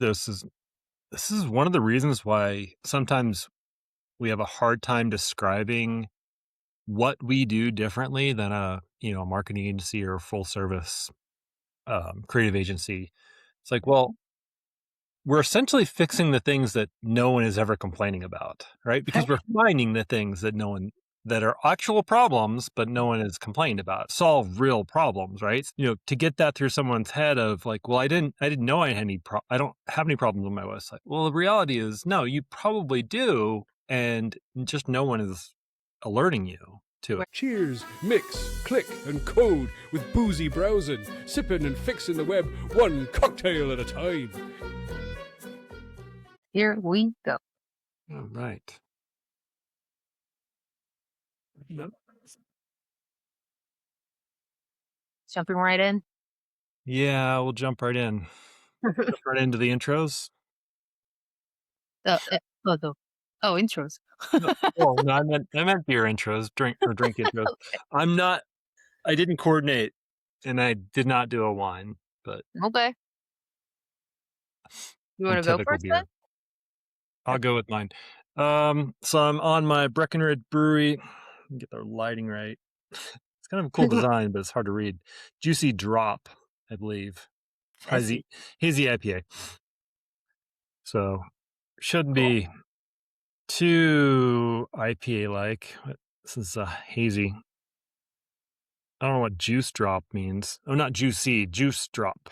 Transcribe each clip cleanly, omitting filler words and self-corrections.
this is this is one of the reasons why sometimes we have a hard time describing what we do differently than a marketing agency or full service creative agency. It's like, well, we're essentially fixing the things that no one is ever complaining about, right? Because we're finding the things that no one that are actual problems, but no one has complained about, solve real problems, right? To get that through someone's head of like, well, I didn't know I had I don't have any problems on my website. Well, the reality is, no, you probably do, and just no one is alerting you to it. Cheers, mix, click, and code with Boozy browsing, sipping and fixing the web one cocktail at a time. Here we go. All right. Jumping right in. Yeah, we'll jump right in. Jump right into the intros. Intros. Well, no, I meant beer intros, drink intros. Okay. I didn't coordinate, and I did not do a wine, but Okay. You some want to go typical first then? beer. I'll go with mine. So I'm on my Breckenridge Brewery. Get the lighting right. It's kind of a cool design, but it's hard to read. Juicy Drop, I believe. Hazy IPA. So shouldn't be too IPA like. This is hazy. I don't know what juice drop means. Oh, not juicy, juice drop.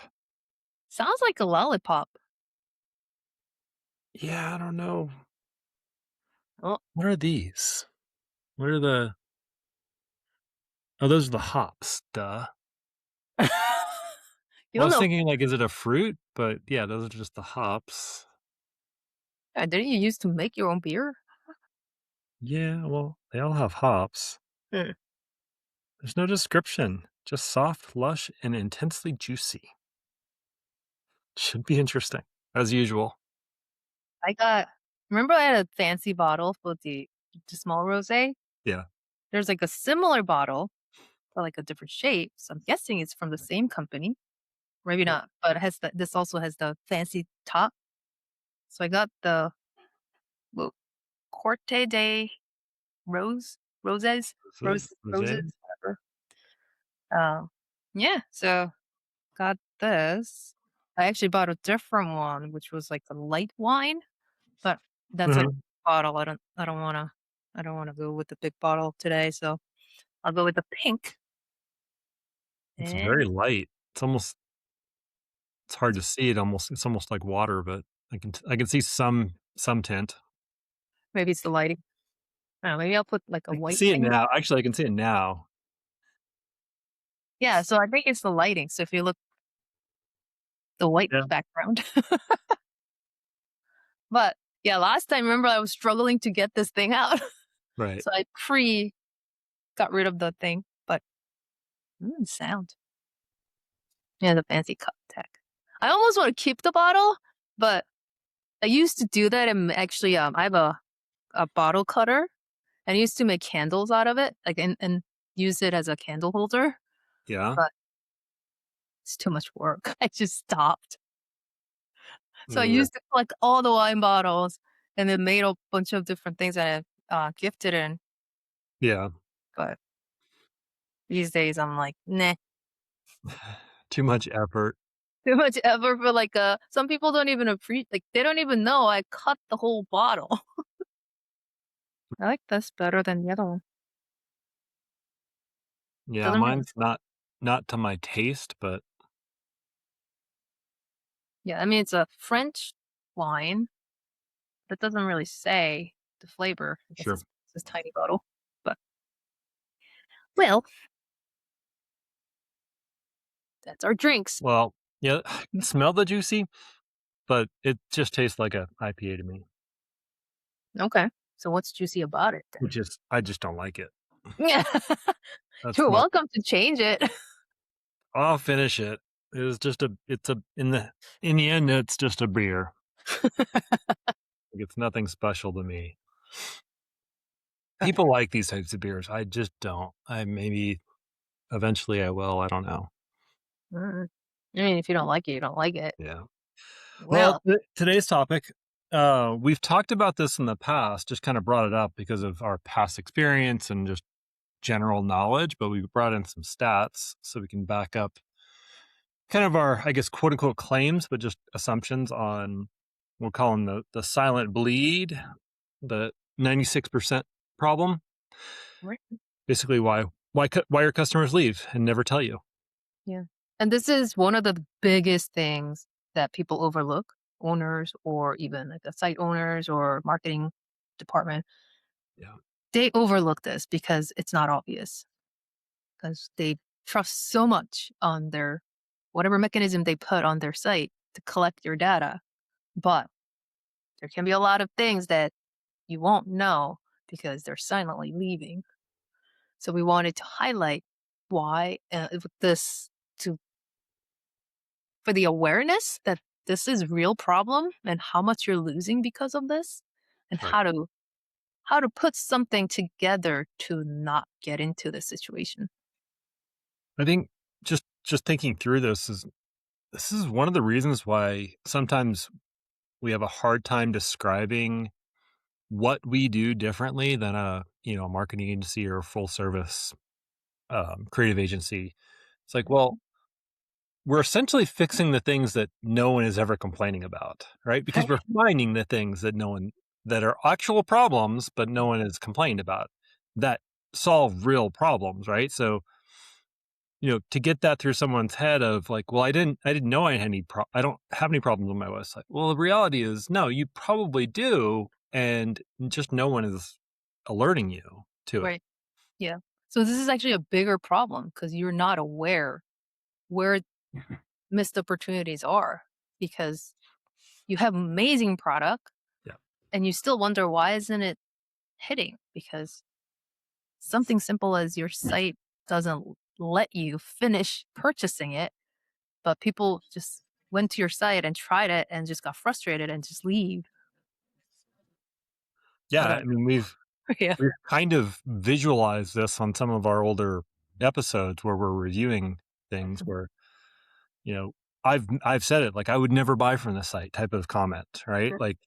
Sounds like a lollipop. Yeah, I don't know. Oh. What are these? What are the... Oh, those are the hops, duh. You Well, I don't was know. thinking, like, is it a fruit? But yeah, those are just the hops. Didn't you used to make your own beer? Yeah, well, they all have hops. Hmm. There's no description. Just soft, lush, and intensely juicy. Should be interesting, as usual. Remember I had a fancy bottle for the small rosé? Yeah. There's like a similar bottle, but like a different shape. So I'm guessing it's from the same company. Maybe not, but this also has the fancy top. So I got the Corte de Roses, Rosé? whatever. Yeah, so got this. I actually bought a different one, which was like a light wine, but that's a bottle. I don't wanna go with the big bottle today, so I'll go with the pink. It's And very light. It's hard to see it almost. It's almost like water, but I can see some tint. maybe it's the lighting. I don't know, maybe I'll put like a I can white see it thing. now. Actually, I can see it now. Yeah, so I think it's the lighting. So if you look the white Yeah. background. But yeah, last time, remember I was struggling to get this thing out. Right. So I got rid of the thing, but sound. Yeah, the fancy cup tech. I almost want to keep the bottle, but I used to do that, and actually, I have a bottle cutter, and I used to make candles out of it, like and use it as a candle holder. Yeah. But it's too much work. I just stopped. So I Yeah. used to collect all the wine bottles, and then made a bunch of different things that I gifted in. Yeah. But these days, I'm like, nah. Too much effort. Too much effort for like some people don't even appreciate, like they don't even know I cut the whole bottle. I like this better than the other one. Yeah, Doesn't really, mine's not to my taste, but yeah, I mean it's a French wine, but it doesn't really say the flavor. I guess sure. it's this tiny bottle. But well, that's our drinks. Well, yeah, I can smell the juicy, but it just tastes like a IPA to me, Okay. So what's juicy about it then? which is I just don't like it. Yeah. That's You're my welcome to change it. I'll finish it. In the end, it's just a beer. Like, it's nothing special to me. People like these types of beers. I just don't. Maybe eventually I will. I don't know. I mean, if you don't like it, you don't like it. Yeah. Well, Well, today's topic, we've talked about this in the past, just kind of brought it up because of our past experience and just general knowledge, but we brought in some stats so we can back up kind of our, I guess, quote unquote claims, but just assumptions on we'll call them the silent bleed, the 96% problem. right. Basically, why your customers leave and never tell you. Yeah. And this is one of the biggest things that people overlook, owners or even like the site owners or marketing department. Yeah. They overlook this because it's not obvious because they trust so much on their whatever mechanism they put on their site to collect your data. But there can be a lot of things that you won't know because they're silently leaving. So we wanted to highlight why with this to for the awareness that this is real problem and how much you're losing because of this and Right. how to put something together to not get into this situation. I think just thinking through this is one of the reasons why sometimes we have a hard time describing what we do differently than a marketing agency or full service creative agency. It's like, well, we're essentially fixing the things that no one is ever complaining about, right? Because Right. we're finding the things that no one that are actual problems, but no one has complained about that solve real problems, right? So to get that through someone's head of like, well, I didn't know I had I don't have any problems on my website. Well, the reality is, no, you probably do, and just no one is alerting you to it. Right. Yeah. So this is actually a bigger problem because you're not aware where missed opportunities are because you have amazing product Yeah, and you still wonder why isn't it hitting because something simple as your site doesn't let you finish purchasing it, but people just went to your site and tried it and just got frustrated and just leave. yeah. I I don't mean, we've know. Yeah. we've kind of visualized this on some of our older episodes where we're reviewing things Mhm. where you know I've said it like I would never buy from the site type of comment, right? Sure. Like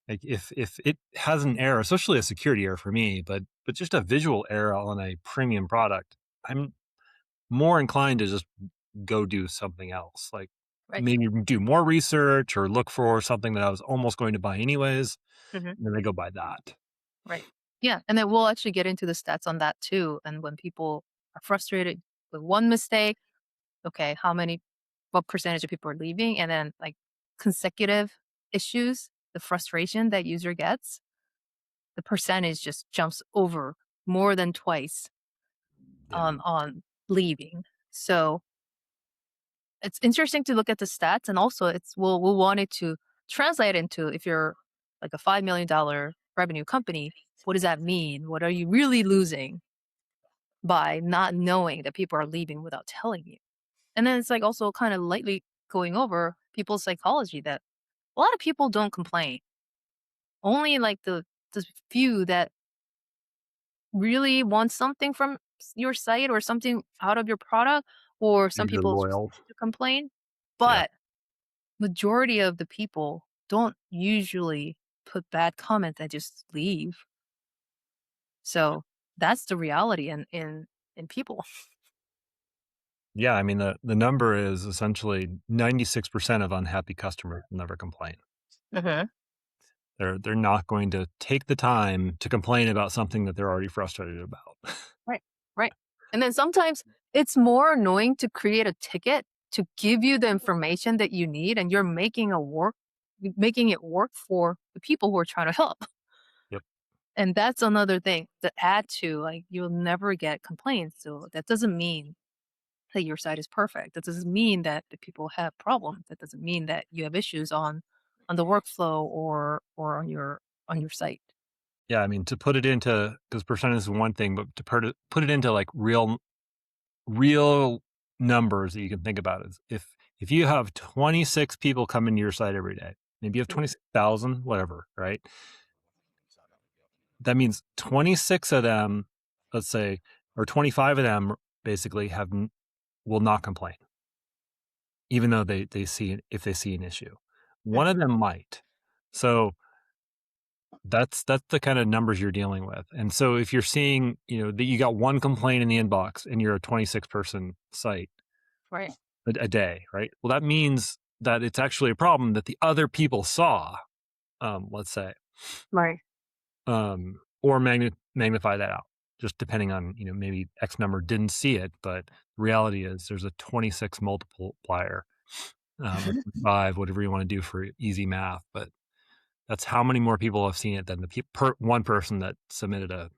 if it has an error, especially a security error for me, but just a visual error on a premium product, I'm more inclined to just go do something else. Like Right. maybe do more research or look for something that I was almost going to buy anyways, Mhm. and then I go buy that. Right. Yeah. And then we'll actually get into the stats on that too. And when people are frustrated with one mistake, okay, what percentage of people are leaving? And then like consecutive issues, the frustration that user gets, the percentage just jumps over more than twice Yeah. on leaving. So it's interesting to look at the stats and also we'll want it to translate into if you're like a $5 million revenue company, what does that mean? What are you really losing by not knowing that people are leaving without telling you? And then it's like also kind of lightly going over people's psychology that a lot of people don't complain. Only like the few that really want something from your site or something out of your product, or some You're people loyal. to complain. Yeah. But majority of the people don't usually put bad comments and just leave. So that's the reality in people. Yeah, I mean the number is essentially 96% of unhappy customers will never complain. Mhm. They're not going to take the time to complain about something that they're already frustrated about. Right. Right. And then sometimes it's more annoying to create a ticket to give you the information that you need and you're making it work for the people who are trying to help. Yep. And that's another thing to add to like you'll never get complaints. So that doesn't mean that your site is perfect. That doesn't mean that the people have problems. That doesn't mean that you have issues on the workflow or on your site. Yeah, I mean to put it into because percentage is one thing, but to put it into like real numbers that you can think about is if you have 26 people come into your site every day, maybe you have Mhm. 26,000, whatever, right? That means 26 of them, let's say, or 25 of them basically will not complain, even though they see if they see an issue. One of them might. So that's the kind of numbers you're dealing with. And so if you're seeing, that you got one complaint in the inbox and you're a 26-person site Right. a day, right? Well, that means that it's actually a problem that the other people saw, let's say, Right. or magnify that out. Just depending on, maybe X number didn't see it, but the reality is there's a 26 multiplier, or 5, whatever you want to do for easy math. But that's how many more people have seen it than the one person that submitted a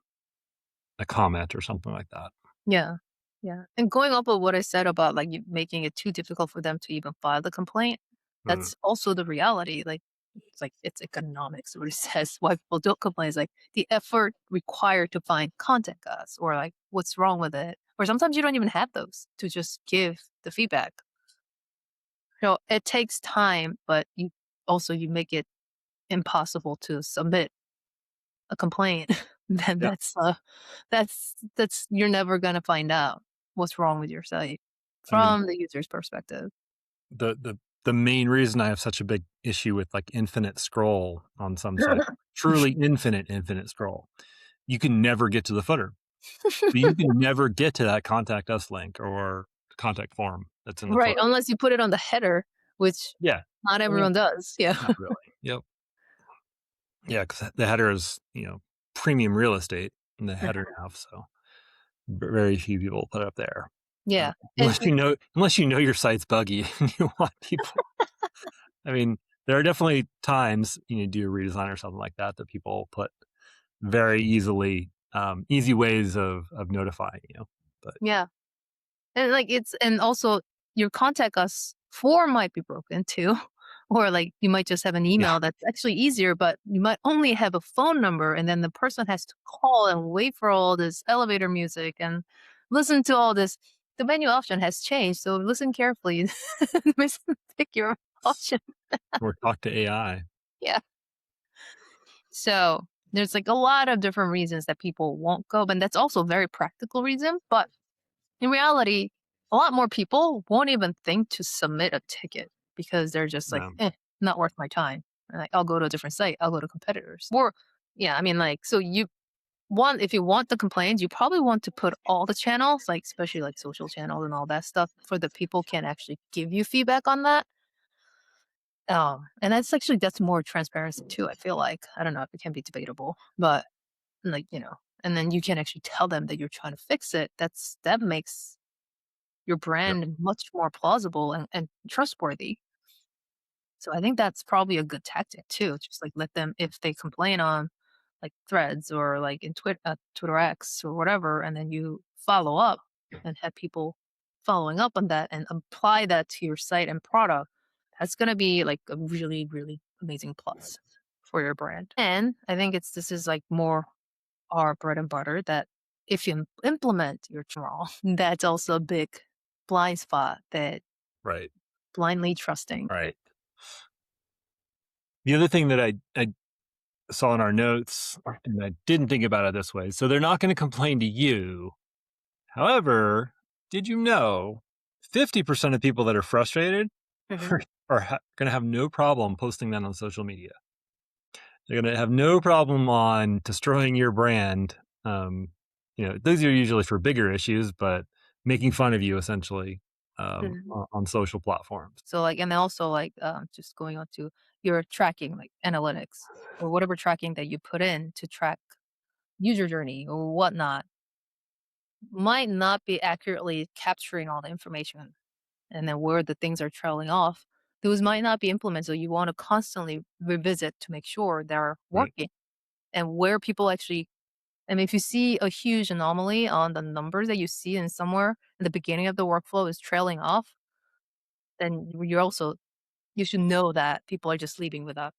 comment or something like that. Yeah. Yeah. And going off of what I said about like you making it too difficult for them to even file the complaint, Mm, that's also the reality. Like it's economics. What it says why people don't complain is like the effort required to find content us or like what's wrong with it. Or sometimes you don't even have those to just give the feedback. It takes time, but you make it impossible to submit a complaint. Then yeah, that's you're never gonna find out what's wrong with your site I mean, from the user's perspective. the main reason I have such a big issue with like infinite scroll on some sites, truly infinite scroll, you can never get to the footer. So you can never get to that contact us link or contact form that's in the Right, footer. unless you put it on the header, which Yeah, not I mean, everyone does. Yeah. not really. Yep. Yeah, because the header is, premium real estate in the header now, so very few people put it up there. Uh, Yeah, and unless you know your site's buggy and you want people. I mean, there are definitely times, do a redesign or something like that people put very easy ways of notifying you. But yeah. And, like, and also your contact us form might be broken too, or, like, you might just have an yeah, email that's actually easier, but you might only have a phone number, and then the person has to call and wait for all this elevator music and listen to all this. The menu option has changed, so listen carefully. Pick your option. or talk to AI. Yeah. So, there's, like, a lot of different reasons that people won't go, and that's also a very practical reason, but in reality, a lot more people won't even think to submit a ticket because they're just like, not worth my time. And like, I'll go to a different site. I'll go to competitors. Or, yeah, I mean, like, so if you want the complaints, you probably want to put all the channels, like, especially like social channels and all that stuff, for the people can actually give you feedback on that. And that's more transparency too. I feel like I don't know if it can be debatable, but like and then you can actually tell them that you're trying to fix it. That makes your Yep. brand much more plausible and trustworthy. So I think that's probably a good tactic too. Just like let them if they complain on like threads or like in Twitter X or whatever, and then you follow up and have people following up on that and apply that to your site and product. That's gonna be like a really, really amazing plus for your brand. And I think this is like more our bread and butter that if you implement your wrong, that's also a big blind spot that Right. blindly trusting. Right. The other thing that I saw in our notes, and I didn't think about it this way, so they're not going to complain to you. However, did you know 50% of people that are frustrated Mhm. are going to have no problem posting that on social media? They're going to have no problem on destroying your brand. Those are usually for bigger issues, but making fun of you essentially, Mhm. on social platforms. So like, and then also like, just going on to your tracking, like analytics or whatever tracking that you put in to track user journey or whatnot, might not be accurately capturing all the information. And then where the things are trailing off, those might not be implemented. So you want to constantly revisit to make sure they're Right. working and where people actually. I mean, if you see a huge anomaly on the numbers that you see in somewhere in the beginning of the workflow is trailing off, then you should know that people are just leaving without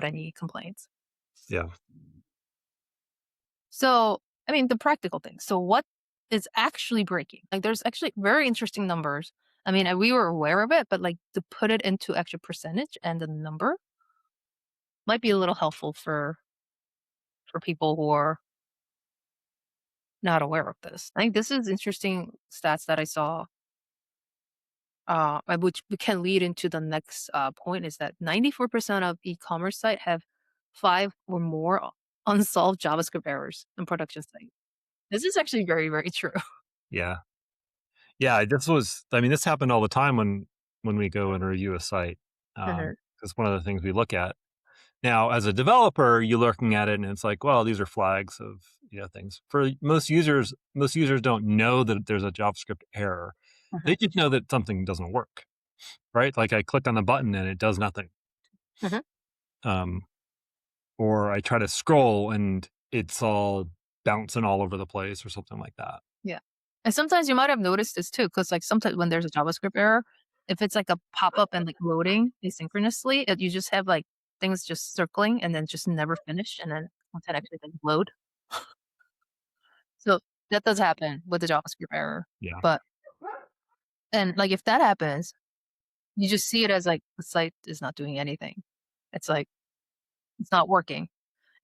any complaints. Yeah. So, I mean, the practical thing. So, what is actually breaking? Like, there's actually very interesting numbers. I mean, we were aware of it, but like to put it into actual percentage and the number might be a little helpful for people who are not aware of this. I think this is interesting stats that I saw which we can lead into the next point is that 94% of e-commerce site have 5 or more unsolved JavaScript errors on production site. This is actually very, very true. Yeah. Yeah, this happened all the time when we go and review a site. Mhm, It's one of the things we look at. Now, as a developer, you're looking at it and it's like, well, these are flags of, things. For most users don't know that there's a JavaScript error. mhm, They just know that something doesn't work, right? Like I click on the button and it does nothing. mhm. Um, or I try to scroll and it's all bouncing all over the place or something like that. Yeah. And sometimes you might have noticed this too, because like sometimes when there's a JavaScript error, if it's like a pop-up and like loading asynchronously, you just have like things just circling and then just never finish and then content actually doesn't load. So that does happen with the JavaScript error. Yeah. But and like if that happens, you just see it as like the site is not doing anything. It's like it's not working.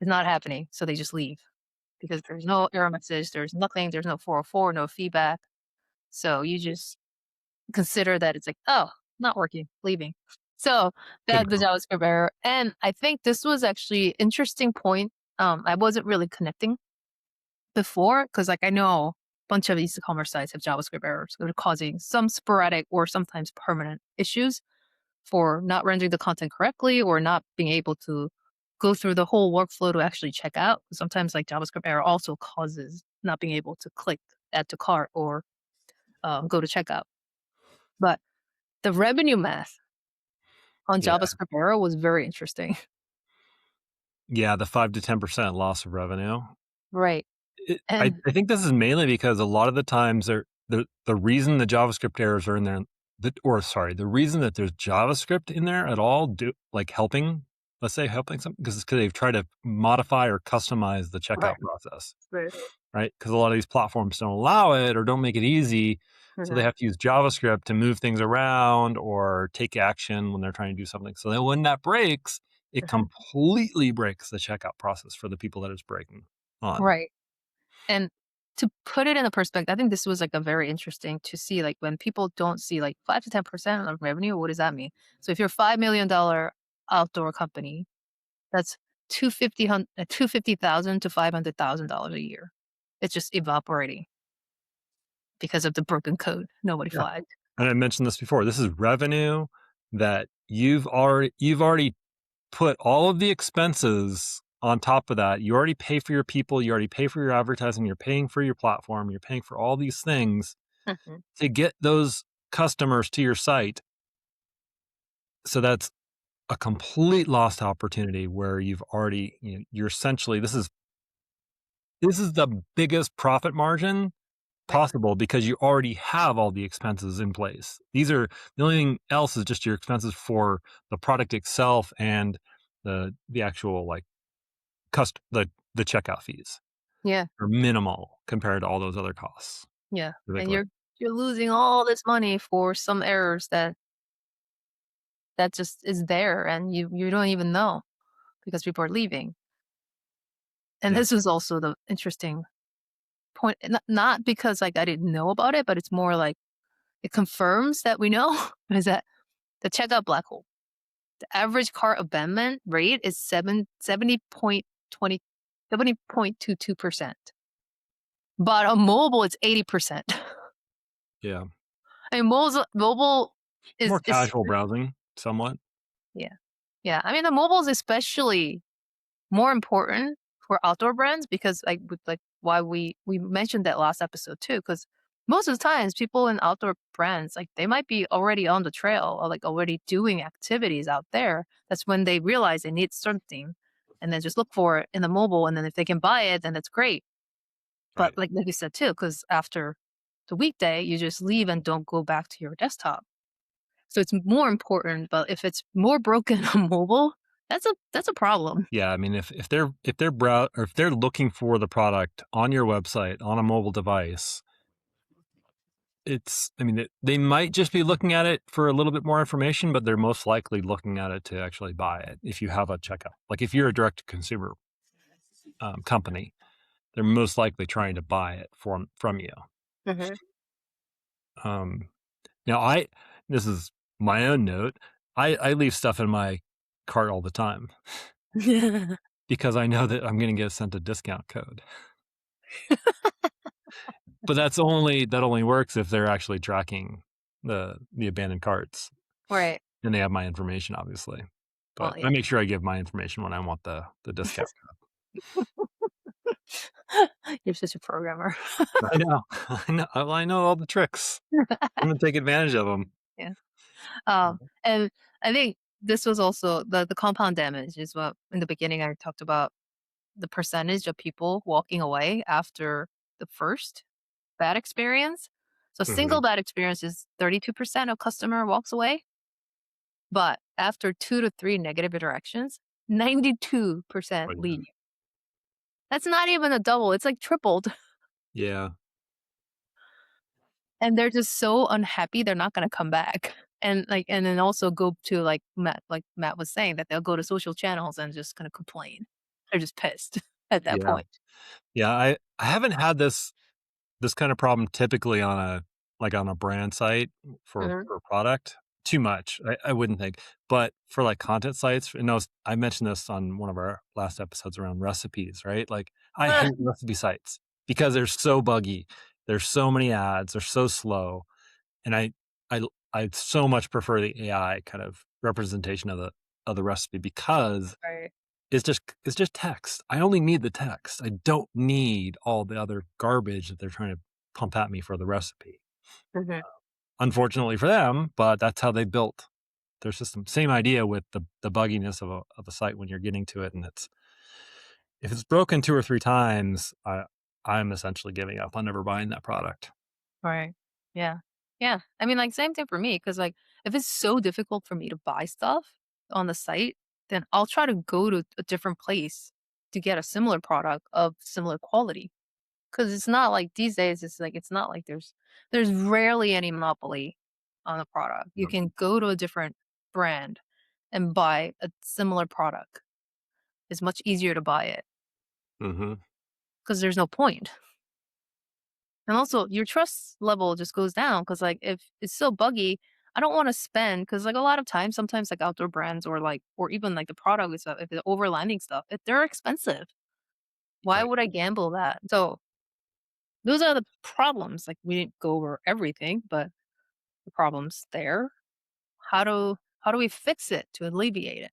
It's not happening. So they just leave because there's no error message, there's nothing, there's no 404, no feedback. So you just consider that it's like, oh, not working, leaving. So Good that the call. JavaScript error. And I think this was actually interesting point. I wasn't really connecting before because like I know a bunch of these e-commerce sites have JavaScript errors that are causing some sporadic or sometimes permanent issues for not rendering the content correctly or not being able to go through the whole workflow to actually check out. Sometimes like JavaScript error also causes not being able to click add to cart or go to checkout. But the revenue math on Yeah. JavaScript error was very interesting. Yeah, the 5 to 10% loss of revenue. Right. And I think this is mainly because a lot of the times the reason the JavaScript errors are in there, the reason that there's JavaScript in there at all, helping, let's say helping something, because it's because they've tried to modify or customize the checkout right. process, Right. right? Because a lot of these platforms don't allow it or don't make it easy, so they Mhm, have to use JavaScript to move things around or take action when they're trying to do something. So then when that breaks, it mhm. completely breaks the checkout process for the people that it's breaking on. Right. And to put it in a perspective, I think this was like a very interesting to see like when people don't see like 5 to 10% of revenue, what does that mean? So if you're $5 million outdoor company, that's 250,000 to $500,000 a year. It's just evaporating because of the broken code nobody Yeah. flagged. And I mentioned this before. This is revenue that you've already put all of the expenses on top of that. You already pay for your people, you already pay for your advertising, you're paying for your platform, you're paying for all these things Mhm. to get those customers to your site. So that's a complete lost opportunity where you're essentially this is the biggest profit margin Right. possible because you already have all the expenses in place. The only thing else is just your expenses for the product itself and the actual the checkout fees Yeah. are minimal compared to all those other costs. Yeah. And Typically. you're losing all this money for some errors that just is there and you don't even know because people are leaving. And Yeah. this is also the interesting point. Not because like I didn't know about it, but it's more like it confirms that we know is that the checkout black hole. The average cart abandonment rate is 70.22%. But on mobile, it's 80%. Yeah. I mean, mobile More is casual browsing somewhat. yeah. Yeah. I mean, the mobile is especially more important for outdoor brands because like with like why we mentioned that last episode too because most of the times people in outdoor brands like they might be already on the trail or like already doing activities out there. That's when they realize they need something and then just look for it in the mobile and then if they can buy it then that's great. But Right. like you said too because after the weekday you just leave and don't go back to your desktop. So it's more important, but if it's more broken on mobile, that's a problem. Yeah, I mean, if they're looking for the product on your website on a mobile device, they might just be looking at it for a little bit more information, but they're most likely looking at it to actually buy it if you have a checkout. Like if you're a direct to consumer company, they're most likely trying to buy it from you. Mhm. Um, now, this is my own note. I leave stuff in my cart all the time because I know that I'm gonna get sent a discount code. But that only works if they're actually tracking the abandoned carts, Right. and they have my information, obviously. Well, But yeah. I make sure I give my information when I want the discount. You're such a programmer. I know. I know all the tricks. I'm gonna take advantage of them. Yeah. And I think this was also the compound damage is what in the beginning I talked about the percentage of people walking away after the first bad experience. So Mhm. single bad experience is 32% of customer walks away, but after 2 to 3 negative interactions, 92% Oh, yeah. leave. That's not even a double, it's like tripled. Yeah. And they're just so unhappy they're not gonna come back. And, like and then also go to, like Matt was saying, that they'll go to social channels and just gonna complain. They're just pissed at that Yeah. point. Yeah, I haven't had this kind of problem typically on a like, on a brand site Mhm. for a product too much, I wouldn't think. But for, like, content sites, and I mentioned this on one of our last episodes around recipes, right? Like, I hate recipe sites because they're so buggy. There's so many ads, they're so slow, and I I so much prefer the AI kind of representation of the recipe because Right. it's just text. I only need the text. I don't need all the other garbage that they're trying to pump at me for the recipe. Mhm. Unfortunately for them, but that's how they built their system. Same idea with the bugginess of a site when you're getting to it, and it's if it's broken 2 or 3 times, I'm essentially giving up on never buying that product. Right. Yeah. Yeah. I mean, like, same thing for me, because like, if it's so difficult for me to buy stuff on the site, then I'll try to go to a different place to get a similar product of similar quality. Because it's not like these days, it's like it's not like there's rarely any monopoly on a product. You Yep. can go to a different brand and buy a similar product. It's much easier to buy it Mhm. because there's no point. And also, your trust level just goes down because, like, if it's so buggy, I don't want to spend because, like, a lot of times, sometimes like outdoor brands or like, or even like the product is if it's overlanding stuff, if they're expensive, why Right. would I gamble that? So those are the problems. Like, we didn't go over everything, but the problems there. How do we fix it to alleviate it?